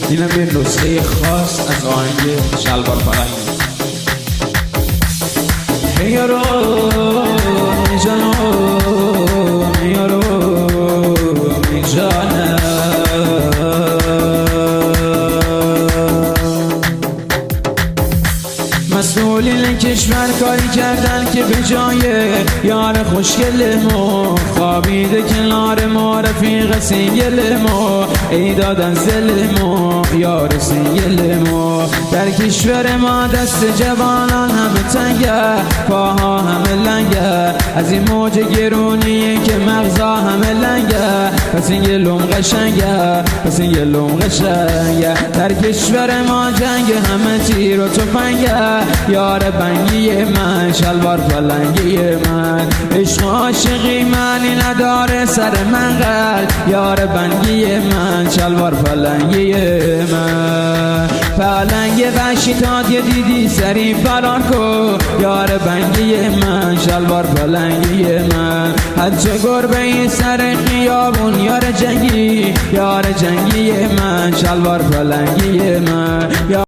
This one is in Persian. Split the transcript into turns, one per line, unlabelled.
اینم یه نسخه خاص از آهنگ شلوار فرنگی. یارو جانو یارو جانم مسئولین کشور کاری کردن که به جای یار خوشگل ما خوابیده کنار ما رفیق سینگل ما ای دادن زل ما یار سینگل ما. در کشور ما دست جوانان همه تنگه پاها همه لنگه از این موج گرونیه که مغزا همه لنگه پس این گلوم قشنگه پس این گلوم قشنگه. در کشور ما جنگ همه تیر و تفنگه یار بنگی من شلوار پلنگی من عشق عاشقی منی نداره سر من قلب یار بنگی من شلوار پلنگی من. پلنگ وحشی تا دیدی سری فرار کن یار بنگی من شلوار پلنگی من. حج گربه سر خیابون یار جنگی من شلوار پلنگی من.